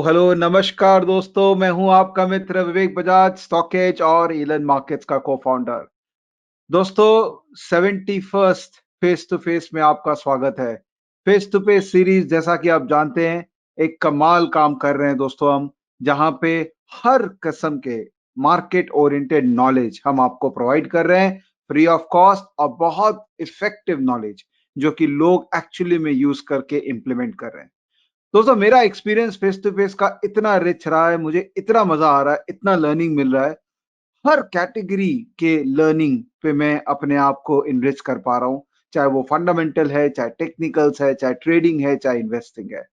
Hello, नमस्कार दोस्तों। मैं हूं आपका मित्र विवेक बजाज, स्टॉकेज और इलन मार्केट्स का को-फाउंडर। दोस्तों, 71st फेस टू फेस में आपका स्वागत है। फेस टू फेस सीरीज, जैसा कि आप जानते हैं, एक कमाल काम कर रहे हैं दोस्तों हम, जहां पे हर किस्म के मार्केट ओरिएंटेड नॉलेज हम आपको प्रोवाइड कर रहे हैं, फ्री ऑफ कॉस्ट और बहुत इफेक्टिव नॉलेज, जो कि लोग एक्चुअली में यूज करके इम्प्लीमेंट कर रहे हैं। दोस्तों, मेरा एक्सपीरियंस फेस टू फेस का इतना रिच रहा है, मुझे इतना मजा आ रहा है, इतना लर्निंग मिल रहा है। हर कैटेगरी के लर्निंग पे मैं अपने आप को इनरिच कर पा रहा हूँ, चाहे वो फंडामेंटल है, चाहे टेक्निकल्स है, चाहे ट्रेडिंग है, चाहे इन्वेस्टिंग है।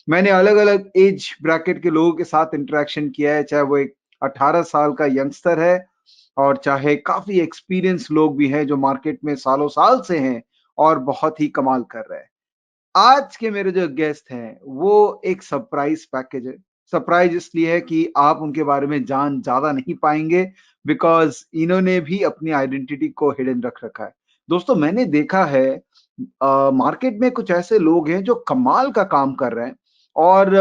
मैंने अलग अलग एज ब्रैकेट के लोगों के साथ इंटरेक्शन किया है, चाहे वो एक 18 साल का यंगस्टर है और चाहे काफी एक्सपीरियंस लोग भी हैं जो मार्केट में सालों साल से हैं और बहुत ही कमाल कर रहे हैं। आज के मेरे जो गेस्ट हैं वो एक सरप्राइज पैकेज है। सरप्राइज इसलिए है कि आप उनके बारे में जान ज्यादा नहीं पाएंगे, बिकॉज इन्होंने भी अपनी आइडेंटिटी को हिडन रख रखा है। दोस्तों, मैंने देखा है मार्केट में कुछ ऐसे लोग हैं जो कमाल का काम कर रहे हैं और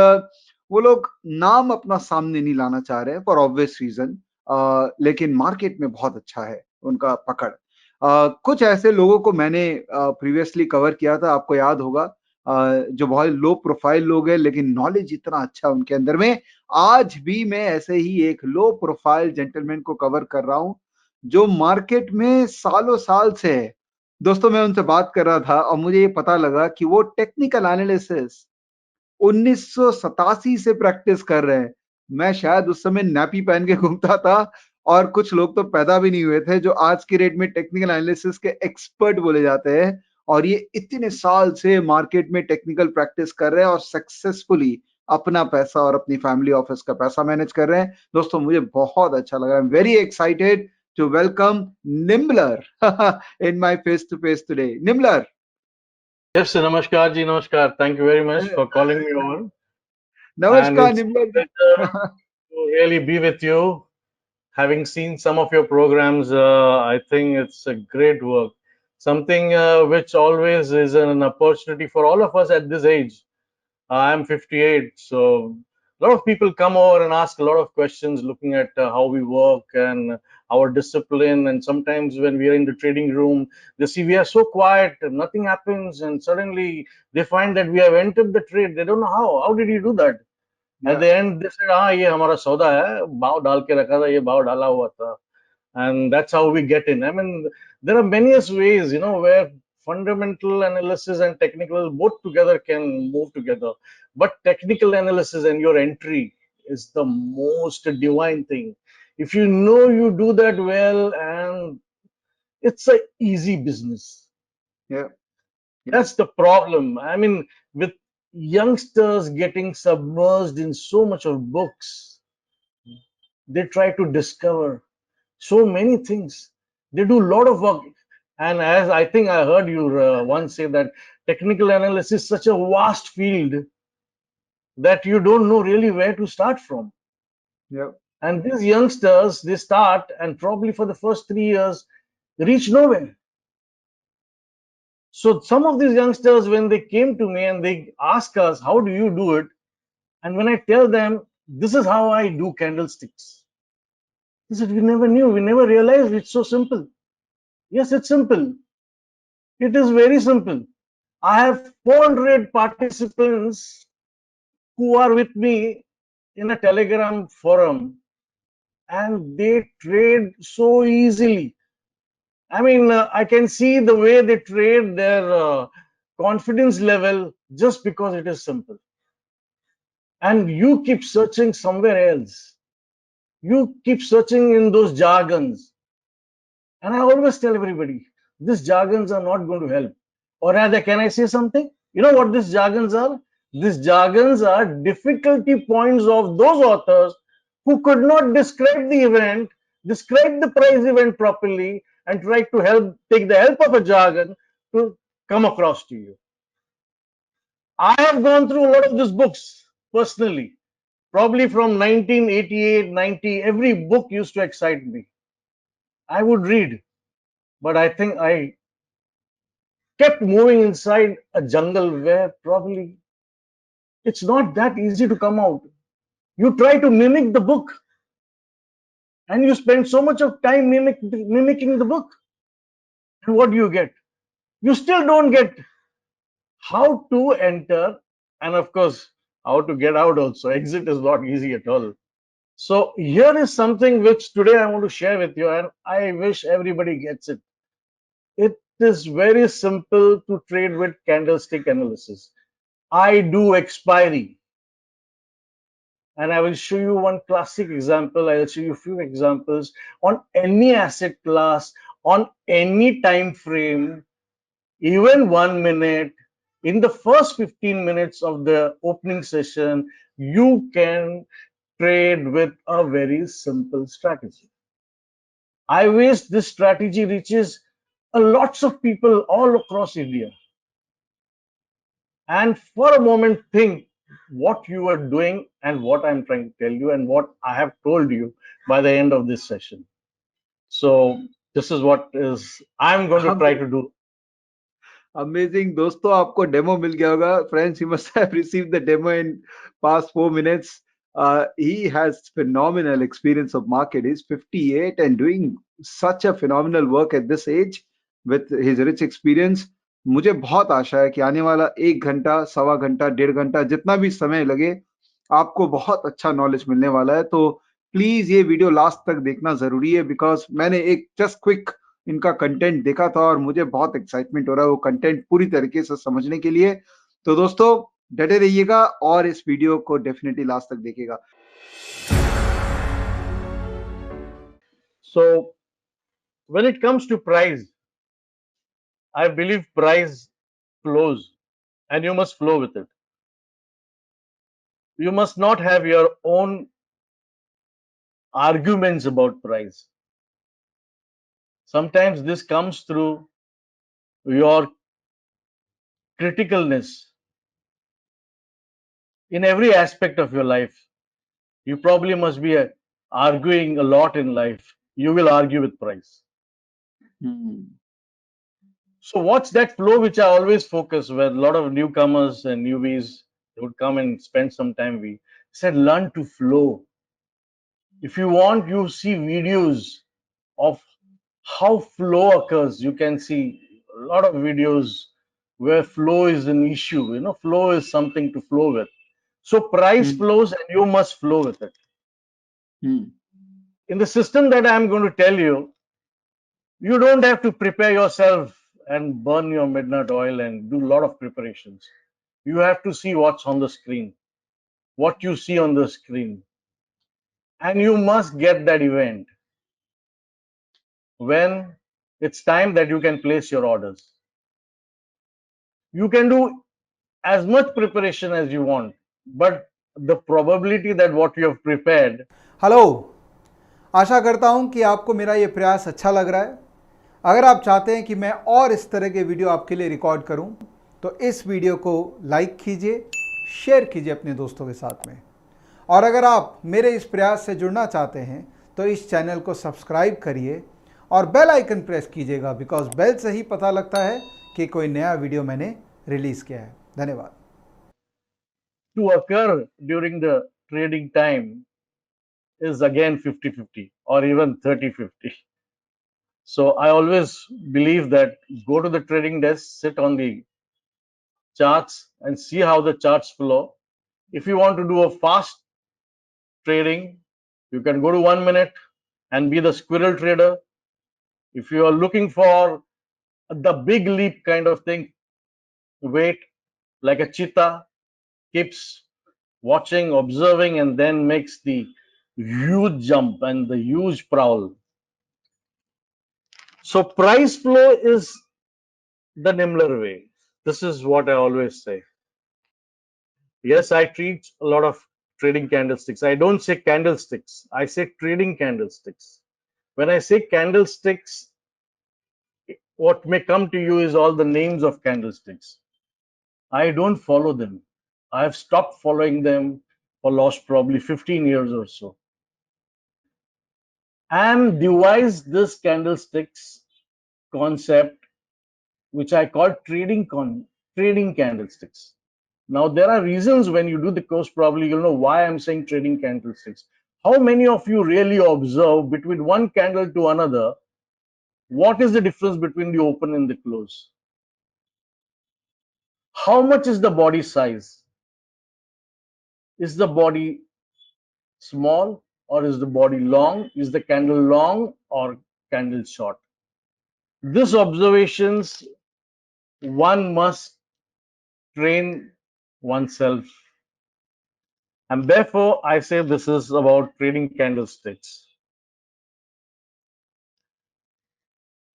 वो लोग नाम अपना सामने नहीं लाना चाह रहे हैं फॉर ऑब्वियस रीजन, लेकिन मार्केट में बहुत अच्छा है उनका पकड़। कुछ ऐसे लोगों को मैंने प्रीवियसली कवर किया था, आपको याद होगा, जो बहुत लो प्रोफाइल लोग हैं लेकिन नॉलेज इतना अच्छा उनके अंदर में। आज भी मैं ऐसे ही एक लो प्रोफाइल जेंटलमैन को कवर कर रहा हूं जो मार्केट में सालों साल से है। दोस्तों, मैं उनसे बात कर रहा था और मुझे ये पता लगा कि वो टेक्निकल एनालिसिस 1987 से प्रैक्टिस कर रहे हैं। मैं शायद उस समय नैपी पहन के घूमता था और कुछ लोग तो पैदा भी नहीं हुए थे जो आज की डेट में टेक्निकल एनालिसिस के एक्सपर्ट बोले जाते हैं। और ये इतने साल से मार्केट में टेक्निकल प्रैक्टिस कर रहे हैं और सक्सेसफुली अपना पैसा और अपनी फैमिली ऑफिस का पैसा मैनेज कर रहे हैं। दोस्तों, मुझे बहुत अच्छा लगा। I am very excited to welcome Nimbler in my face to face today. Nimbler, Yes, Namaskar ji, Namaskar. Thank you very much for calling me on. And नमस्कार it's a निम्बलर pleasure ji. to really be with you. Having seen some of your programs, I think it's a great work. Something which always is an opportunity for all of us at this age. I'm 58, so a lot of people come over and ask a lot of questions looking at how we work and our discipline. And sometimes when we are in the trading room, they see we are so quiet, nothing happens, and suddenly they find that we have entered the trade. They don't know how. How did you do that? At Yeah, the end, they said, "हाँ ये हमारा सौदा है, भाव डाल के रखा था, ये भाव डाला हुआ था." And that's how we get in. I mean, there are many ways, where fundamental analysis and technical both together can move together. But technical analysis and your entry is the most divine thing. If you know you do that well, and it's a easy business. yeah, yeah, That's the problem. I mean, with youngsters getting submerged in so much of books, they try to discover so many things. They do a lot of work. And as I think I heard you once say that technical analysis is such a vast field that you don't know really where to start from. yeah, And these youngsters, they start and probably for the first 3 years reach nowhere. So some of these youngsters, when they came to me and they ask us, how do you do it? And when I tell them, this is how I do candlesticks, they said, we never knew, we never realized it's so simple. Yes, it's simple. It is very simple. I have 400 participants who are with me in a Telegram forum and they trade so easily. I mean, I can see the way they trade their confidence level just because it is simple. And you keep searching somewhere else. You keep searching in those jargons. And I always tell everybody, these jargons are not going to help. Or rather, can I say something? You know what these jargons are? These jargons are difficulty points of those authors who could not describe the event, describe the price event properly, and try to take the help of a jargon to come across to you. I have gone through a lot of these books personally, probably from 1988, 90. Every book used to excite me. I would read, but I think I kept moving inside a jungle where probably it's not that easy to come out. You try to mimic the book, and you spend so much of time mimicking the book. And what do you get? You still don't get how to enter, and of course, how to get out also. Exit is not easy at all. So, here is something which today I want to share with you, and I wish everybody gets it. It is very simple to trade with candlestick analysis. I do expiry, and I will show you one classic example. I will show you a few examples on any asset class, on any time frame, even 1 minute. In the first 15 minutes of the opening session, you can trade with a very simple strategy. I wish this strategy reaches a lots of people all across India. And for a moment, think what you are doing and what I'm trying to tell you and what I have told you by the end of this session. So this is what is I'm going to try to do. Amazing, दोस्तों आपको demo मिल गया होगा. Friends, you must have received the demo in past 4 minutes. He has phenomenal experience of market. He's 58 and doing such a phenomenal work at this age with his rich experience. मुझे बहुत आशा है कि आने वाला 1 घंटा, सवा घंटा, 1.5 घंटा, जितना भी समय लगे, आपको बहुत अच्छा नॉलेज मिलने वाला है. तो प्लीज ये वीडियो लास्ट तक देखना जरूरी है, बिकॉज मैंने एक जस्ट क्विक इनका कंटेंट देखा था और मुझे बहुत एक्साइटमेंट हो रहा है वो कंटेंट पूरी तरीके से समझने के लिए. तो दोस्तों डटे रहिएगा और इस वीडियो को डेफिनेटली लास्ट तक देखिएगा. So when it comes to price, I believe price flows and you must flow with it. You must not have your own arguments about price. Sometimes this comes through your criticalness in every aspect of your life. You probably must be arguing a lot in life. You will argue with price. So what's that flow which I always focus where a lot of newcomers and newbies would come and spend some time. We said learn to flow. If you want, you see videos of how flow occurs. You can see a lot of videos where flow is an issue. Flow is something to flow with. So price flows and you must flow with it. In the system that I'm going to tell you, you don't have to prepare yourself and burn your midnight oil and do a lot of preparations. You have to see what's on the screen, what you see on the screen. And you must get that event when it's time that you can place your orders. You can do as much preparation as you want, but the probability that what you have prepared. Hello, आशा करता हूं कि आपको मेरा ये प्रयास अच्छा लग रहा है. अगर आप चाहते हैं कि मैं और इस तरह के वीडियो आपके लिए रिकॉर्ड करूं, तो इस वीडियो को लाइक कीजिए, शेयर कीजिए अपने दोस्तों के साथ में. और अगर आप मेरे इस प्रयास से जुड़ना चाहते हैं तो इस चैनल को सब्सक्राइब करिए और बेल आइकन प्रेस कीजिएगा, बिकॉज बेल से ही पता लगता है कि कोई नया वीडियो मैंने रिलीज किया है. धन्यवाद. To occur during the trading time is again 50-50 or even 30-50. So I always believe that go to the trading desk, sit on the charts and see how the charts flow. If you want to do a fast trading, you can go to 1 minute and be the squirrel trader. If you are looking for the big leap kind of thing, wait like a cheetah, keeps watching, observing, and then makes the huge jump and the huge prowl. So price flow is the nimbler way. This is what I always say. Yes, I treat a lot of trading candlesticks. I don't say candlesticks. I say trading candlesticks. When I say candlesticks, what may come to you is all the names of candlesticks. I don't follow them. I have stopped following them for last probably 15 years or so. And devised this candlesticks concept, which I call trading candlesticks. Now, there are reasons when you do the course, probably you'll know why I'm saying trading candlesticks. How many of you really observe between one candle to another? What is the difference between the open and the close? How much is the body size? Is the body small or is the body long? Is the candle long or candle short? These observations one must train oneself. And therefore, I say this is about trading candlesticks.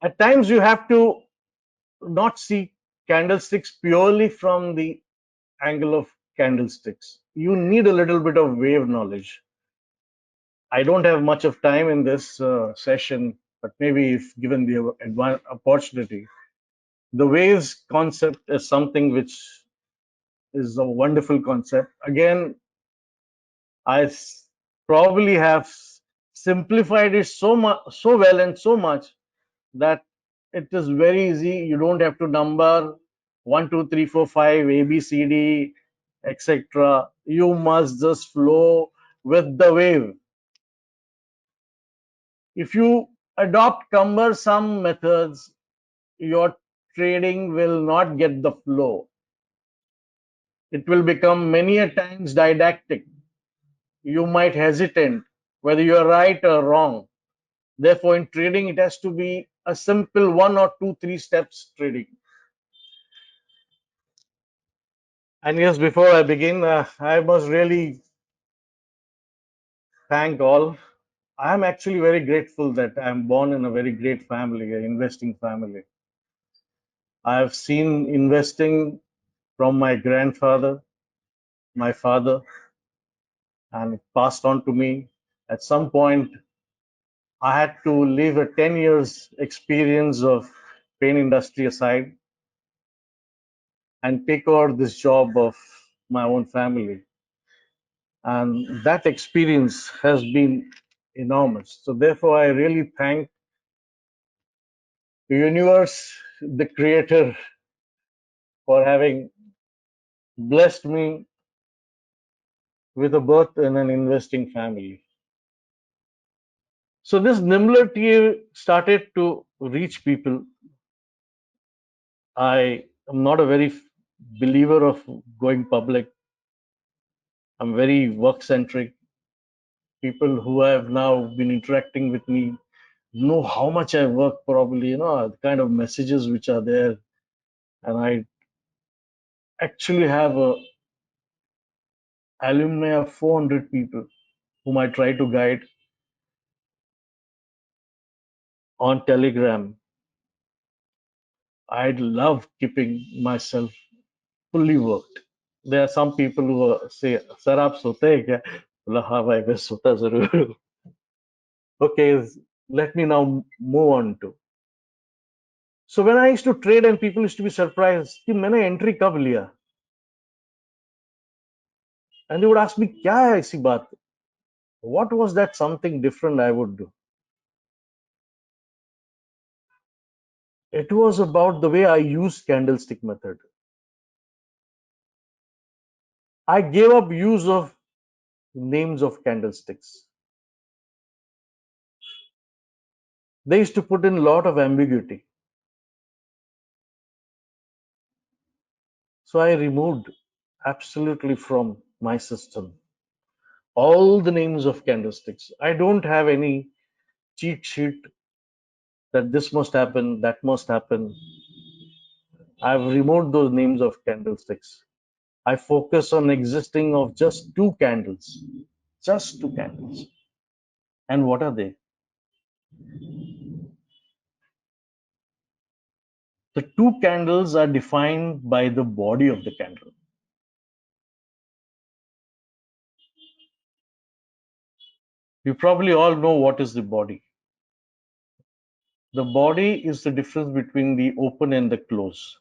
At times, you have to not see candlesticks purely from the angle of candlesticks. You need a little bit of wave knowledge. I don't have much of time in this session, but maybe if given the opportunity, the waves concept is something which is a wonderful concept. Again, I probably have simplified it so much, so well, and so much that it is very easy. You don't have to number 1, 2, 3, 4, 5, A, B, C, D, etc. You must just flow with the wave. If you adopt cumbersome methods, your trading will not get the flow. It will become many a times didactic. You might hesitate whether you are right or wrong. Therefore, in trading, it has to be a simple 1 or 2, 3 steps trading. And yes, before I begin, I must really thank all. I am actually very grateful that I am born in a very great family, an investing family. I have seen investing from my grandfather, my father, and it passed on to me. At some point, I had to leave a 10 years experience of paint industry aside and take over this job of my own family. And that experience has been enormous. So therefore, I really thank the universe, the creator, for having blessed me with a birth in an investing family. So this Nimble TA started to reach people. I am not a very believer of going public. I'm very work centric. People who have now been interacting with me know how much I work, probably, the kind of messages which are there. And I actually have a alumni of 400 people whom I try to guide on Telegram. I'd love keeping myself fully worked. There are some people who say, "Sir, aap sote hai kya?" बोला, हाँ भाई मैं सोता जरूर हूँ. Okay, let me now move on to. So when I used to trade and people used to be surprised कि मैंने entry कब लिया? And they would ask me, क्या है ऐसी बात? What was that something different I would do? It was about the way I used candlestick method. I gave up use of names of candlesticks. They used to put in a lot of ambiguity. So I removed absolutely from my system all the names of candlesticks. I don't have any cheat sheet that this must happen, that must happen. I've removed those names of candlesticks. I focus on existing of just two candles, just two candles. And what are they? The two candles are defined by the body of the candle. You probably all know what is the body. The body is the difference between the open and the close.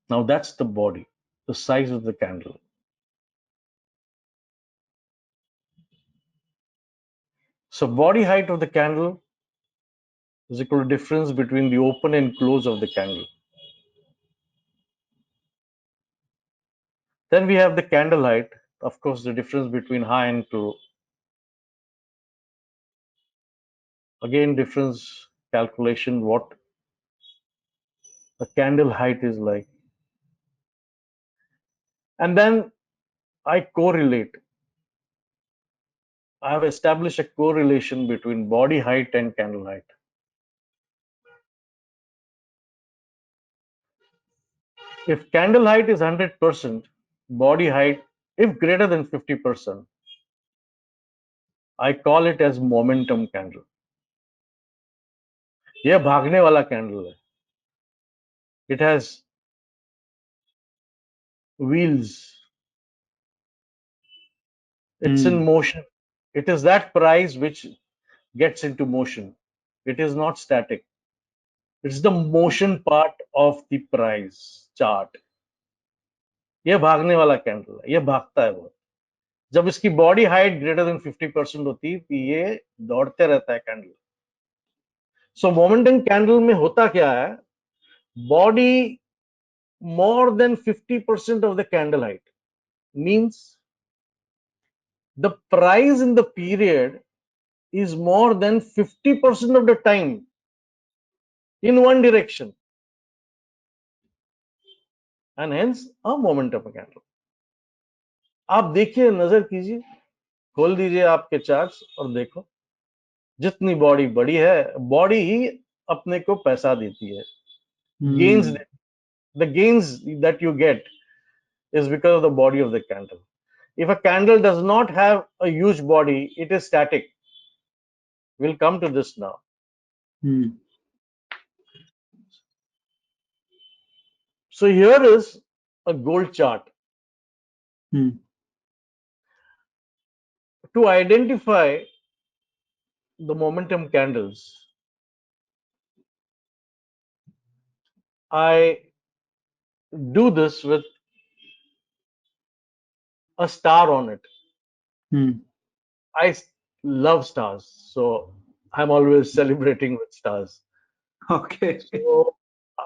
Now that's the body, the size of the candle. So body height of the candle is equal to difference between the open and close of the candle. Then we have the candle height. Of course, the difference between high and low. Again, difference calculation, what a candle height is like. And then I correlate. I have established a correlation between body height and candle height. If candle height is 100%, body height, if greater than 50%, I call it as momentum candle. यह भागने वाला candle है. It has wheels. It's in motion. It is that price which gets into motion. It is not static. It's the motion part of the price chart. यह भागने वाला candle है, यह भागता है बहुत. जब इसकी बॉडी हाइट ग्रेटर देन 50% होती है तो ये दौड़ते रहता है कैंडल. सो मोमेंटम कैंडल में होता क्या है, body more than 50% of the candle height means the price in the period is more than 50% of the time in one direction, and hence a momentum candle. आप देखिए, नजर कीजिए, खोल दीजिए आपके चार्ट्स और देखो, जितनी बॉडी बड़ी है, बॉडी ही अपने को पैसा देती है. gains, the gains that you get is because of the body of the candle. If a candle does not have a huge body, it is static. We'll come to this now. So here is a gold chart. To identify the momentum candles, I do this with a star on it. I love stars, so I'm always celebrating with stars. Okay. So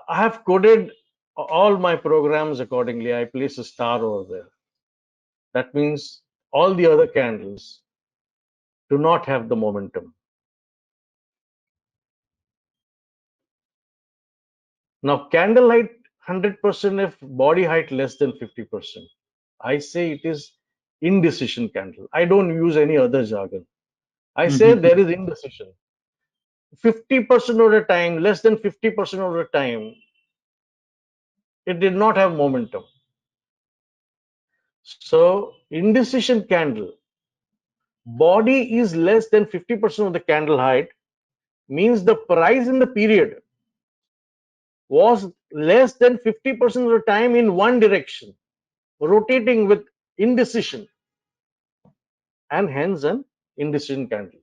I have coded all my programs accordingly. I place a star over there. That means all the other candles do not have the momentum. Now, candle height 100% if body height less than 50%. I say it is indecision candle. I don't use any other jargon. I say there is indecision. 50% of the time, less than 50% of the time, it did not have momentum. So, indecision candle, body is less than 50% of the candle height, means the price in the period was less than 50% of the time in one direction, rotating with indecision, and hence an indecision candle.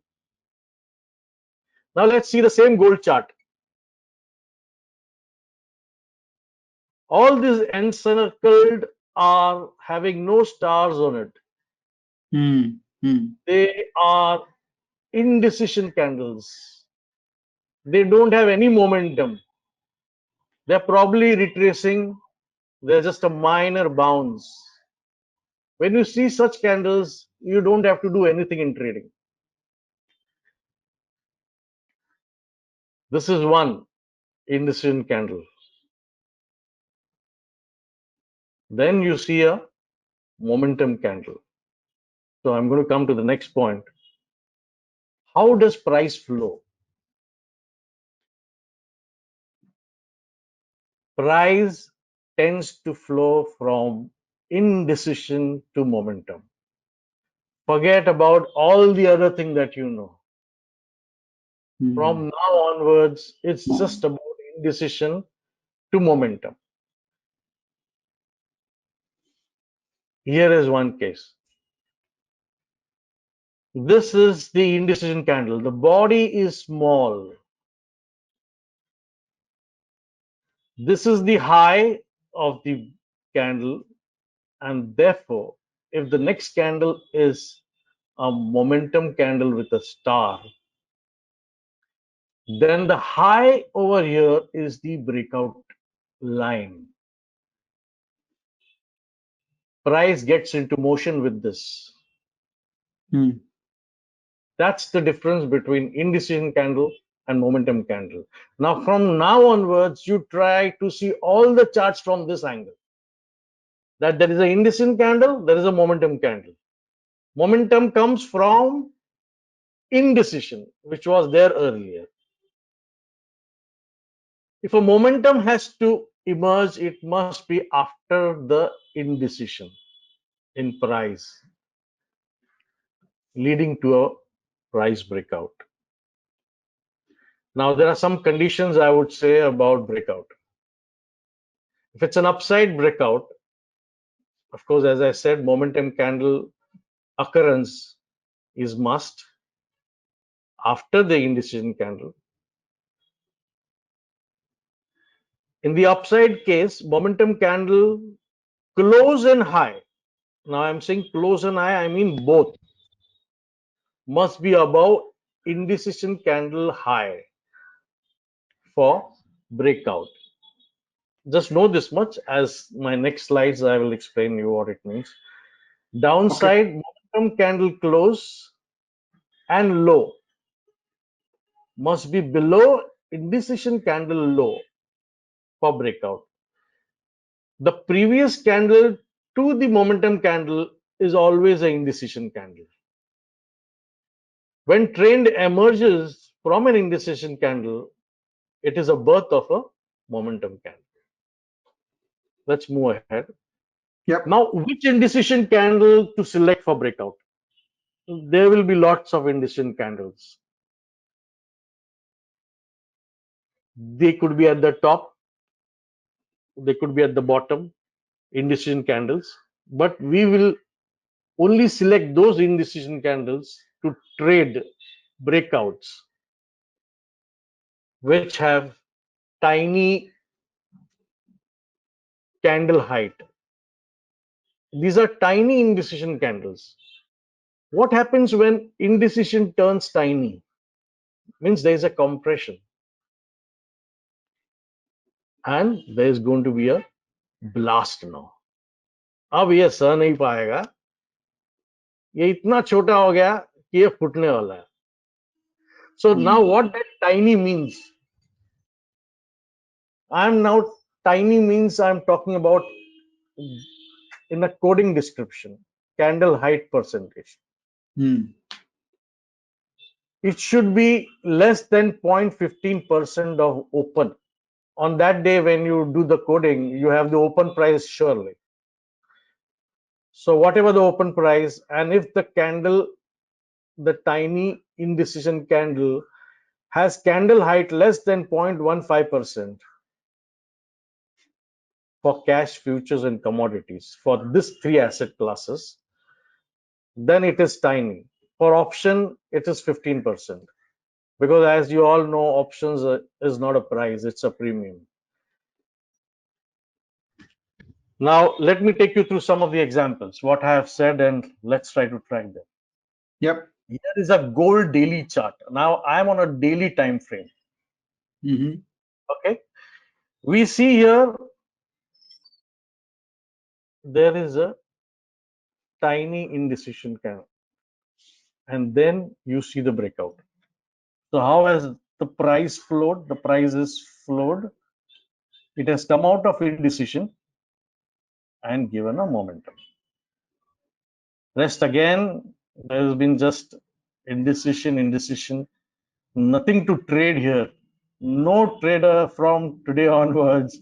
Now let's see the same gold chart. All these encircled are having no stars on it. They are indecision candles. They don't have any momentum. They're probably retracing. They're just a minor bounce. When you see such candles, you don't have to do anything in trading. This is one indecision candle. Then you see a momentum candle. So I'm going to come to the next point. How does price flow? Price tends to flow from indecision to momentum. Forget about all the other thing that you know. From now onwards, it's just about indecision to momentum. Here is one case. This is the indecision candle. The body is small. This is the high of the candle, and therefore, if the next candle is a momentum candle with a star, then the high over here is the breakout line. price gets into motion with this. That's the difference between indecision candle and momentum candle. Now, from now onwards, you try to see all the charts from this angle. That there is an indecision candle, there is a momentum candle. Momentum comes from indecision, which was there earlier. If a momentum has to emerge, it must be after the indecision in price, leading to a price breakout. Now, there are some conditions I would say about breakout. If it's an upside breakout, of course, as I said, momentum candle occurrence is must after the indecision candle. In the upside case, momentum candle close and high. Now I'm saying close and high, I mean both must be above indecision candle high for breakout. Just know this much, as my next slides I will explain you what it means. Downside, momentum candle close and low must be below indecision candle low for breakout. The previous candle to the momentum candle is always an indecision candle. When trend emerges from an indecision candle, it is a birth of a momentum candle. Let's move ahead. Yep. Now, which indecision candle to select for breakout? There will be lots of indecision candles. They could be at the top, they could be at the bottom, indecision candles, but we will only select those indecision candles to trade breakouts which have tiny candle height. These are tiny indecision candles. What happens when indecision turns tiny? Means there is a compression and there is going to be a blast now. अब ये सह नहीं पाएगा, ये इतना छोटा हो गया कि ये फूटने वाला है. So now what that tiny means? I'm now tiny means I'm talking about in a coding description, candle height percentage. It should be less than 0.15% of open. On that day when you do the coding, you have the open price surely. So whatever the open price, and if the candle, the tiny indecision candle has candle height less than 0.15% for cash, futures and commodities for this three asset classes, then it is tiny. For option, it is 15%. Because as you all know, options is not a price, it's a premium. Now, let me take you through some of the examples, what I have said, and let's try to track them. Yep. Here is a gold daily chart. Now, I'm on a daily time frame. Okay. We see here, there is a tiny indecision candle. And then you see the breakout. So how has the price flowed? The price is flowed. It has come out of indecision and given a momentum. Rest again, there has been just indecision, nothing to trade here. No trader from today onwards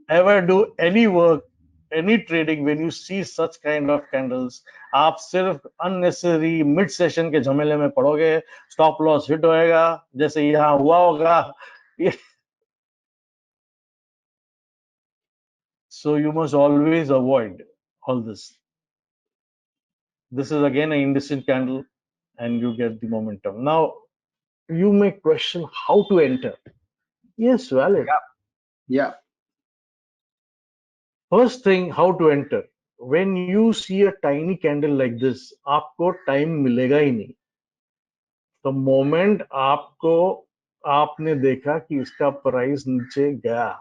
ever do any work, any trading when you see such kind of candles. आप सिर्फ unnecessary mid session के झमेले में पड़ोगे, stop loss hit होएगा, जैसे यहाँ हुआ होगा. So you must always avoid all this. This is again an indecision candle and you get the momentum. Now you may question how to enter. Yes, valid. Yeah. First thing, how to enter. When you see a tiny candle like this, आपको time मिलेगा ही नहीं. The moment आपने देखा कि इसका price नीचे गया,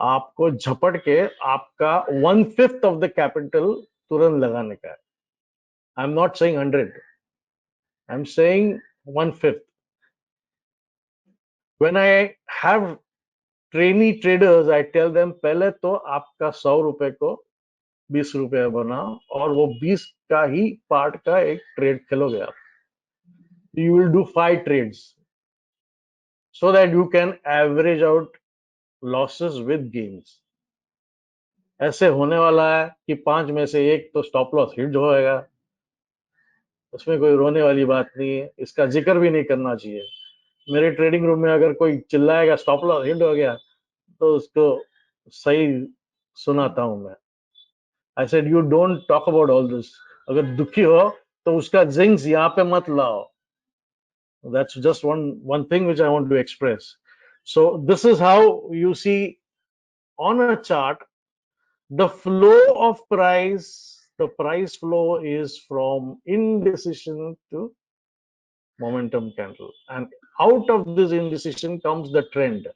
आपको झपट के आपका 1/5 ऑफ द कैपिटल तुरंत लगाने का है. I am not saying 100, I am saying 1/5. When I have trainee traders, I tell them पहले तो आपका 100 रुपए को 20 रुपए बनाओ और वो 20 का ही पार्ट का एक ट्रेड खेलोगे आप. You will do 5 trades so that you can average out losses with gains. ऐसे होने वाला है कि 5 में से एक तो स्टॉप लॉस हिट होएगा. उसमें कोई रोने वाली बात नहीं है, इसका जिक्र भी नहीं करना चाहिए. मेरे ट्रेडिंग रूम में अगर कोई चिल्लाएगा स्टॉप लॉस हिट हो गया तो उसको सही सुनाता हूं मैं. I said you don't talk about all this. अगर दुखी हो तो उसका जिंक्स यहाँ पे मत लाओ. That's just one thing which I want to express. So this is how you see on a chart the flow of price. The price flow is from indecision to momentum candle, and out of this indecision comes the trend.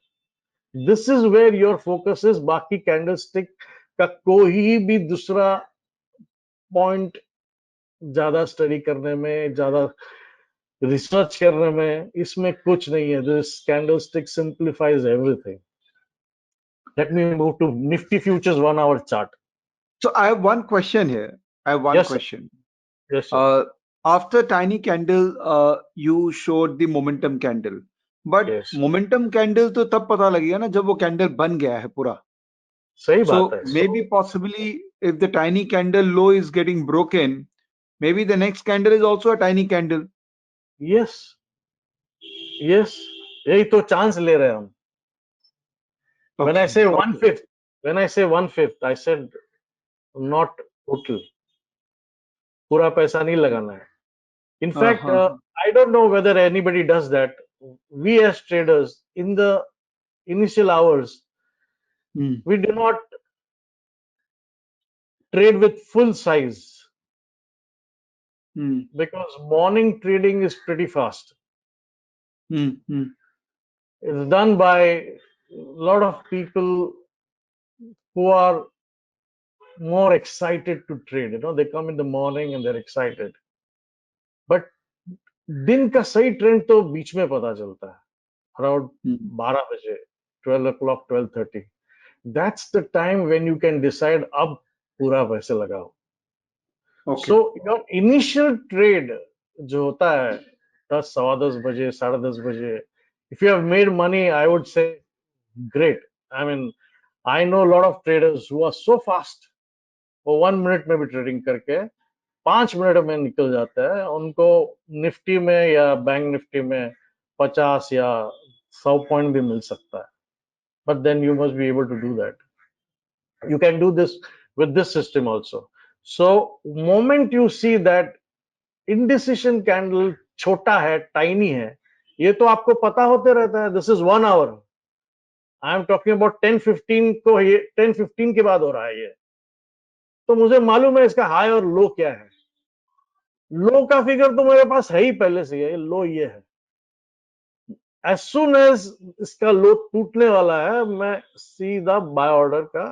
This is where your focus is. बाकी candlestick का कोई भी दूसरा point ज्यादा study करने में, ज्यादा research करने में, इसमें कुछ नहीं है. This candlestick simplifies everything. Let me move to Nifty futures 1 hour chart. So I have one question here. I have one Yes, sir. question. Yes, sir. After tiny candle, you showed the momentum candle. But Yes. momentum candle तो तब पता लगेगा ना जब वो candle बन गया है पूरा. सही So बात है. maybe possibly if the tiny candle low is getting broken, maybe the next candle is also a tiny candle. Yes yes, यही तो चांस ले रहे हैं हम. When I say 1/5, when I say 1/5, I said not total. पूरा पैसा नहीं लगाना है. In fact, I don't know whether anybody does that. We as traders, in the initial hours, we do not trade with full size because morning trading is pretty fast. It's done by a lot of people who are more excited to trade. You know, they come in the morning and they're excited. But दिन का सही trend तो बीच में पता चलता है, around 12 बजे, 12 o'clock, 12:30. That's the time when you can decide अब पूरा पैसे लगाओ. Okay. So your initial trade जो होता है 10, सवा 10 बजे, साढ़े 10 बजे, if you have made money, I would say great. I mean, I know a lot of traders who are so fast. वो 1 मिनट में भी ट्रेडिंग करके 5 मिनट में निकल जाता है. उनको निफ्टी में या बैंक निफ्टी में 50 या 100 पॉइंट भी मिल सकता है. But then you must be able to do that. You can do this with this system also. So moment you see that indecision candle छोटा है, tiny है, ये तो आपको पता होते रहता है. This is 1 hour. I am talking about 10:15 को, ये 10:15 के बाद हो रहा है ये. तो मुझे मालूम है इसका हाई और लो क्या है. लो का फिगर तो मेरे पास है ही पहले से है. लो ये है. As soon as इसका लो टूटने वाला है, मैं सीधा बाय ऑर्डर का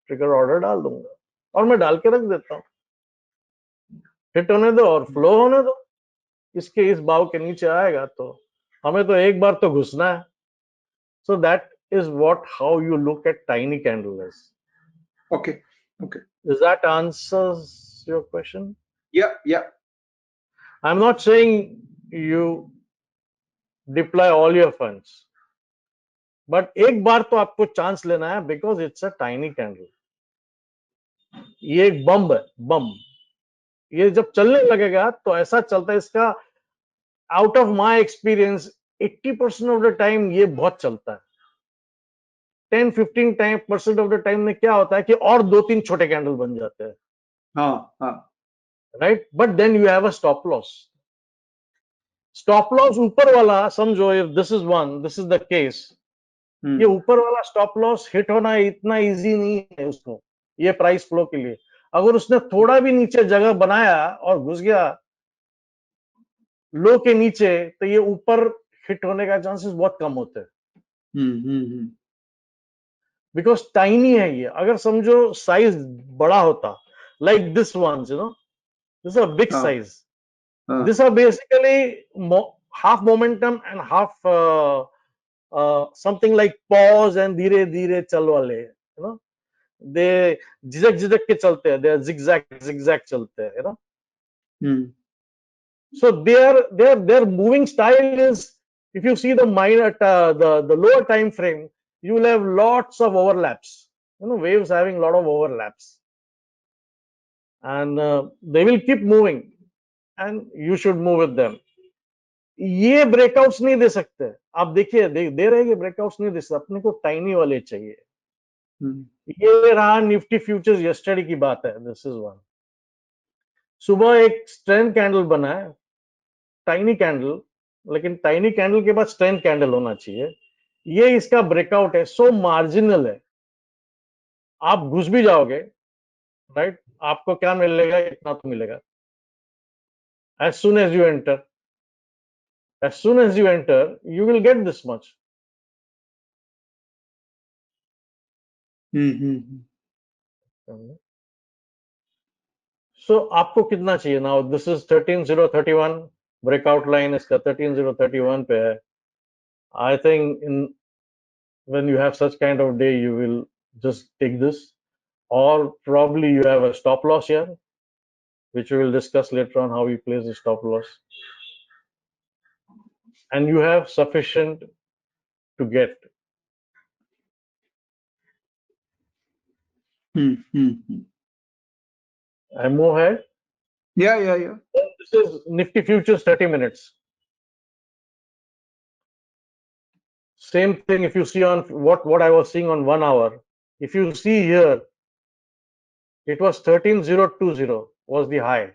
ट्रिगर ऑर्डर डाल दूंगा और मैं डाल के रख देता हूँ. हिट होने दो और फ्लो होने दो. इसके इस भाव के नीचे आएगा तो हमें तो एक बार तो घुसना है. So that is what how you look at tiny candles. Okay. Does that answers your question? Yeah. I'm not saying you deploy all your funds, but एक बार तो आपको चांस लेना है because it's a tiny candle. ये एक बम है, बम. ये जब चलने लगेगा तो ऐसा चलता है. इसका out of my experience 80% of the time ये बहुत चलता है. 10-15% ऑफ द टाइम में क्या होता है कि और 2-3 छोटे कैंडल बन जाते हैं. Right. But then you have a stop loss. Stop loss ऊपर वाला समझो, if this is one, this is the case, ये ऊपर वाला स्टॉप लॉस हिट होना इतना इजी नहीं है उसको, ये प्राइस फ्लो के लिए. अगर उसने थोड़ा भी नीचे जगह बनाया और घुस गया लो के नीचे तो ये ऊपर हिट होने का चांसेस बहुत कम होते हैं. बिकॉज टाइनी है ये. अगर समझो साइज बड़ा होता, like this one, you know, this are big हाँ साइज. हाँ These are basically half momentum and half something like pause and धीरे धीरे चल वाले, you know, they झिझक झिझक के चलते हैं, they are zigzag चलते हैं, you know. Hmm So their moving style is, if you see the minor the lower time frame, you will have lots of overlaps, you know, waves having a lot of overlaps, and they will keep moving, and you should move with them. ये breakouts नहीं दे सकते. आप देखिए, दे रहे हैं, breakouts नहीं दे सकते. अपने को टाइनी वाले चाहिए. हम्म ये रहा निफ्टी फ्यूचर्स यस्टरडे की बात है. This is one. सुबह एक स्ट्रेंथ कैंडल बना है, टाइनी कैंडल, लेकिन टाइनी कैंडल के बाद स्ट्रेंथ कैंडल होना चाहिए. ये इसका ब्रेकआउट है, सो मार्जिनल है. आप घुस भी जाओगे, राइट, आपको क्या मिलेगा? इतना तो मिलेगा. As soon as you enter, as soon as you enter, you will get this much. So आपको कितना चाहिए? Now this is 13031, breakout line इसका 13031 पे है. I think when you have such kind of day, you will just take this, or probably you have a stop loss here, which we will discuss later on how we place the stop loss, and you have sufficient to get. I move ahead. yeah This is Nifty futures 30 minutes. Same thing if you see on what I was seeing on 1 hour. If you see here, it was 13020 was the high.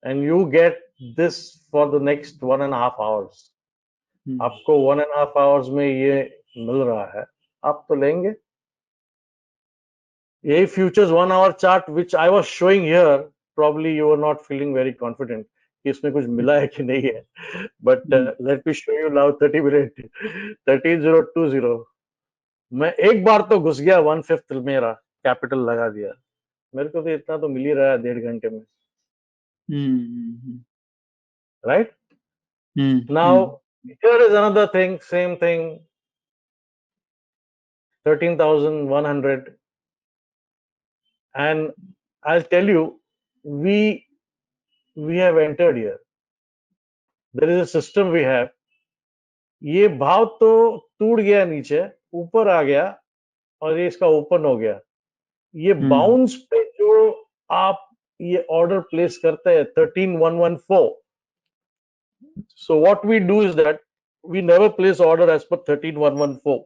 And you get this for the next 1.5 hours. आपको 1.5 hours में ये मिल रहा है, आप तो लेंगे. ये futures 1 hour chart which I was showing here, probably you were not feeling very confident कि इसमें कुछ मिला है कि नहीं है. But let me show you now 30 minute 13020. मैं एक बार तो घुस गया, 1/5 मेरा कैपिटल लगा दिया. मेरे को तो इतना तो मिल ही रहा है 1.5 घंटे में, right. Now here is another thing, same thing, 13,100, and I'll tell you, we have entered here. There is a system we have. ये भाव तो टूट गया, नीचे ऊपर आ गया, और ये इसका ओपन हो गया. ये बाउंस पे जो आप ये ऑर्डर प्लेस करते हैं 13114. So what we do is that we never place order as per 13114.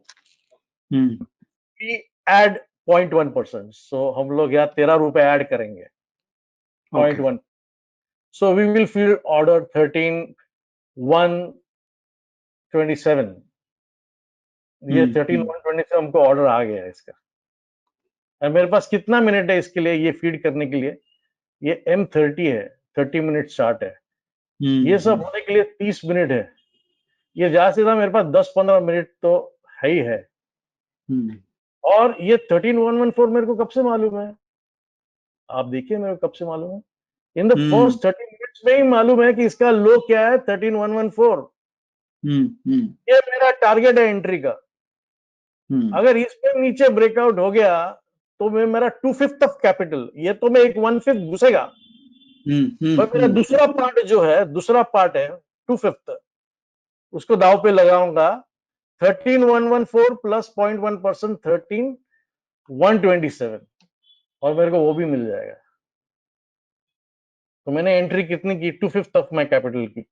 We add 0.1%. So हम लोग यहाँ 13 रुपए ऐड करेंगे, 0.1. So we will fill order 13127. ये 13127 हमको ऑर्डर आ गया है इसका. और मेरे पास कितना मिनट है इसके लिए ये फीड करने के लिए? ये M30 है, 30 मिनट चार्ट है. ये सब होने के लिए 30 मिनट है. ये ज्यादा से ज्यादा मेरे पास 10-15 मिनट तो है ही है. और ये 13114 मेरे को कब से मालूम है? आप देखिए मेरे को कब से मालूम है. इन द फर्स्ट 30 मिनट्स में ही मालूम है कि इसका लो क्या है, 13114. ये मेरा टारगेट है एंट्री का. अगर इस पे नीचे ब्रेकआउट हो गया तो मेरा 2/5 ऑफ कैपिटल, ये तो मैं एक 1/5 घुसेगा. पर मेरा दूसरा पार्ट है 2/5, उसको दाव पे लगाऊंगा. 13114 प्लस 0.1%, 13127, और मेरे को वो भी मिल जाएगा. तो मैंने एंट्री कितनी की? 2/5 ऑफ माई कैपिटल की.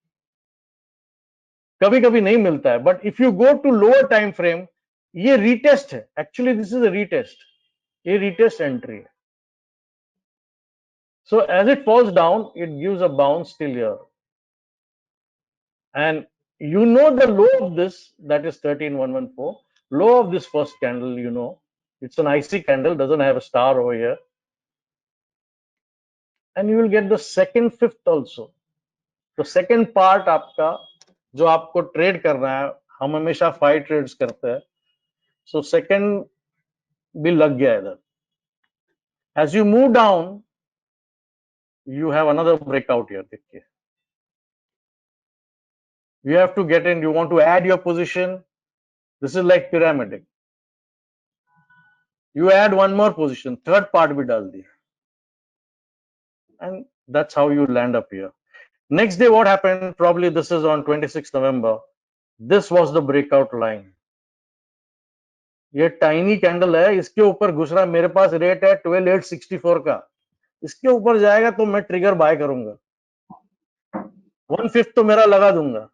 कभी कभी नहीं मिलता है, but if you go to lower time frame, ये रीटेस्ट है. Actually this is a retest. ये रीटेस्ट एंट्री है. So as it falls down, it gives a bounce till here, and you know the low of this, that is 13114. Low of this first candle, you know, it's an IC candle, doesn't have a star over here, and you will get the second fifth also. The second part आपका जो आपको trade करना है, हम हमेशा 5 trades करते हैं. So second भी लग गया इधर. As you move down, you have another breakout here. देखिए. You have to get in. You want to add your position. This is like pyramid. You add one more position. Third part भी डाल दिया. And that's how you land up here. Next day, what happened? Probably this is on 26th November. This was the breakout line. ये tiny candle है, इसके ऊपर घुस रहा है. मेरे पास रेट है 12864 का. इसके ऊपर जाएगा तो मैं ट्रिगर बाय करूंगा. 1/5 तो मेरा लगा दूंगा.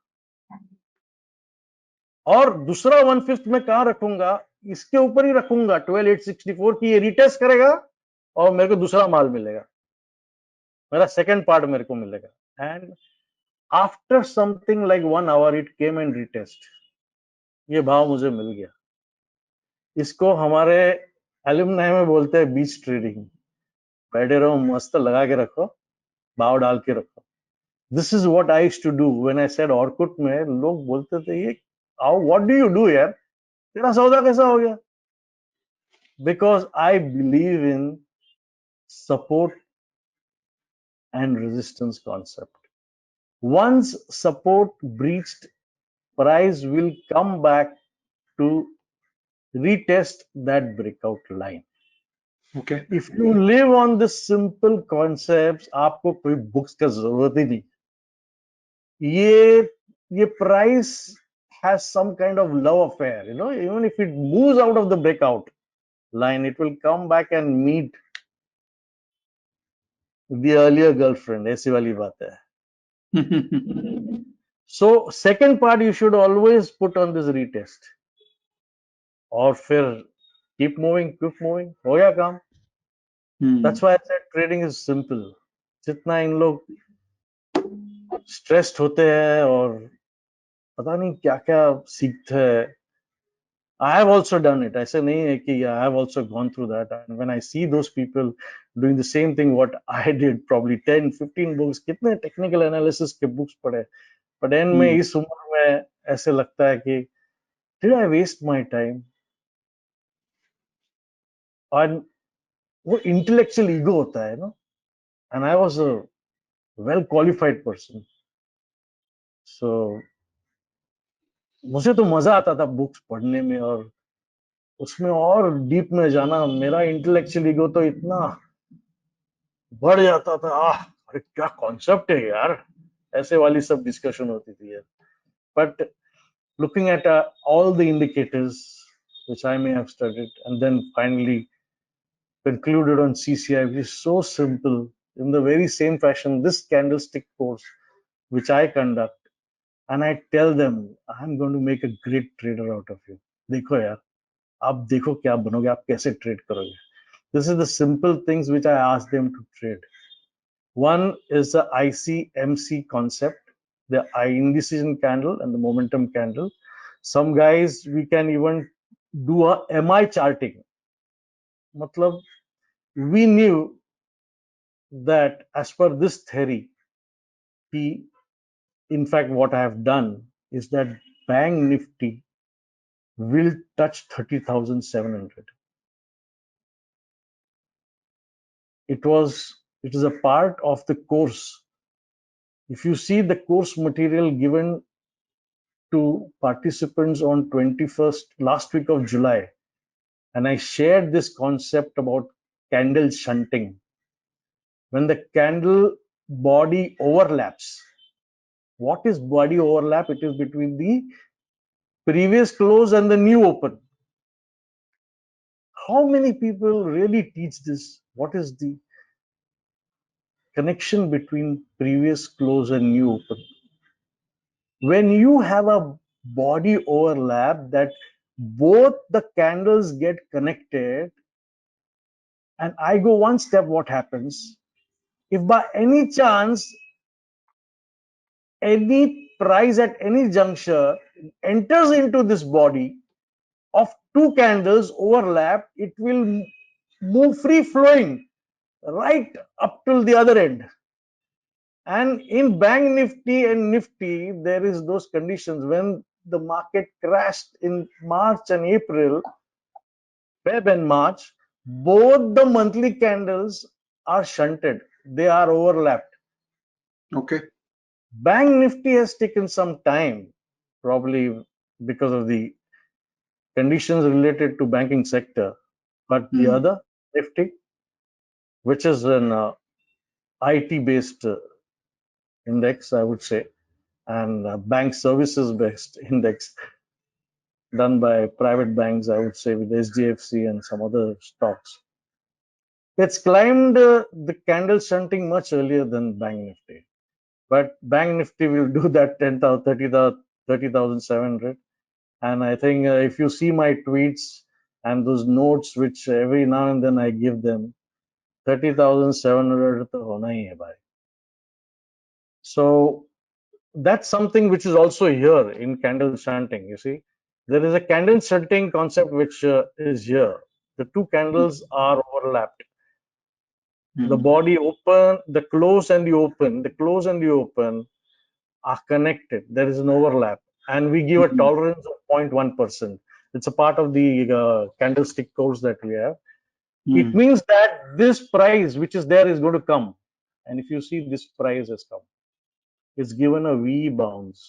और दूसरा 1/5 मैं कहां रखूंगा? इसके ऊपर ही रखूंगा. 12864 की ये रिटेस्ट करेगा और मेरे को दूसरा माल मिलेगा. मेरा सेकंड पार्ट मेरे को मिलेगा. And after something like 1 hour it came and retest. ये भाव मुझे मिल गया. इसको हमारे एल्यूमनाई में बोलते हैं बीच ट्रेडिंग. बैठे रहो, मस्त लगा के रखो, भाव डाल के रखो. This is what I used to do when I said Orkut में. लोग बोलते थे ये व्हाट डू यू डू यार, तेरा सौदा कैसा हो गया? Because I believe in support and resistance concept. Once support breached, price will come back to retest that breakout line. Okay. If you live on this simple concepts, आपको कोई books का जरूरत ही नहीं. ये price has some kind of love affair, you know. Even if it moves out of the breakout line, it will come back and meet the earlier girlfriend. ऐसी वाली बात है. So second part you should always put on this retest. और फिर keep moving, हो गया काम. That's why I said trading is simple. जितना इन लोग stressed होते हैं और पता नहीं क्या क्या सीखते हैं. I have also done it. ऐसे नहीं है कि I have also gone through that. And when I see those people doing the same thing what I did, probably 10, 15 books, कितने technical analysis के books पढ़े. But end में इस उम्र में ऐसे लगता है कि did I waste my time? और वो intellectual ego होता है ना. And I was a well qualified person. So मुझे तो मजा आता था बुक्स पढ़ने में और उसमें और डीप में जाना. मेरा इंटेलेक्चुअल ईगो तो इतना बढ़ जाता था. अरे क्या कॉन्सेप्ट है यार, ऐसे वाली सब डिस्कशन होती थी. But looking at all the indicators which I may have studied and then finally concluded on CCI, which is so simple. In the very same fashion, this candlestick course which I conduct, and I tell them I'm going to make a great trader out of you. देखो यार, आप देखो क्या बनोगे, आप कैसे trade करोगे. This is the simple things which I ask them to trade. One is the ICMC concept, the indecision candle and the momentum candle. Some guys we can even do a MI charting. मतलब we knew that as per this theory, in fact what I have done is that Bank Nifty will touch 30,700. It is a part of the course. If you see the course material given to participants on 21st last week of July, and I shared this concept about candle shunting. When the candle body overlaps, what is body overlap? It is between the previous close and the new open. How many people really teach this? What is the connection between previous close and new open? When you have a body overlap that both the candles get connected, and I go one step, what happens? If by any chance any price at any juncture enters into this body of two candles overlap, it will move free flowing right up till the other end. And in Bank Nifty and Nifty, there is those conditions. When the market crashed in March and April, Feb and March, both the monthly candles are shunted. They are overlapped. Okay. Bank Nifty has taken some time, probably because of the conditions related to banking sector. But the Hmm. other Nifty, which is an IT-based index, I would say, and bank services-based index done by private banks, I would say, with SDFC and some other stocks. It's climbed the candle shunting much earlier than Bank Nifty. But Bank Nifty will do that 10,000, 30,700. And I think if you see my tweets and those notes, which every now and then I give them, 30,700 to hona hi hai bhai. So that's something which is also here in candle shunting. You see, there is a candle shunting concept which is here. The two candles are overlapped. The Hmm. body open, the close and the open, the close and the open are connected. There is an overlap, and we give a Hmm. tolerance of 0.1%. It's a part of the candlestick course that we have. It Hmm. means that this price which is there is going to come, and if you see this price has come, it's given a V bounce.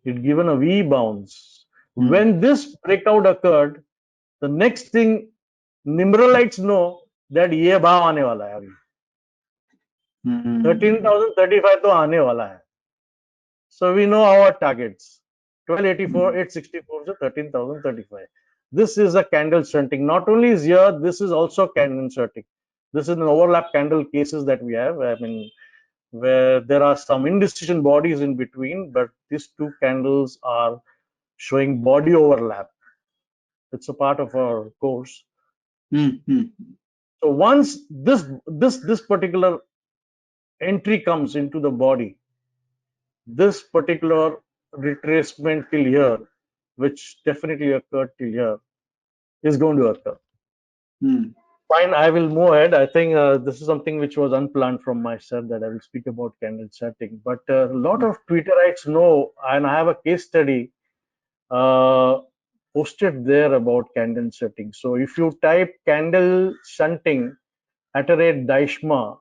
It given a V bounce. Hmm. When this breakout occurred, the next thing Nimralites know that ये भाव आने वाला है अभी Hmm. 13,035 तो आने वाला है. So we know our targets 1284, 864, so 13,035. This is a candle shunting. Not only is here, this is also candle shunting. This is an overlap candle cases that we have. I mean, where there are some indecision bodies in between, but these two candles are showing body overlap. It's a part of our course. Hmm. Hmm. So once this particular entry comes into the body, this particular retracement till here, which definitely occurred till here, is going to occur. Hmm. Fine, I will move ahead. I think this is something which was unplanned from my side that I will speak about candle setting. But a lot of Twitterites know, and I have a case study uh, posted there about candle setting. So if you type candle shunting at a rate Daishma,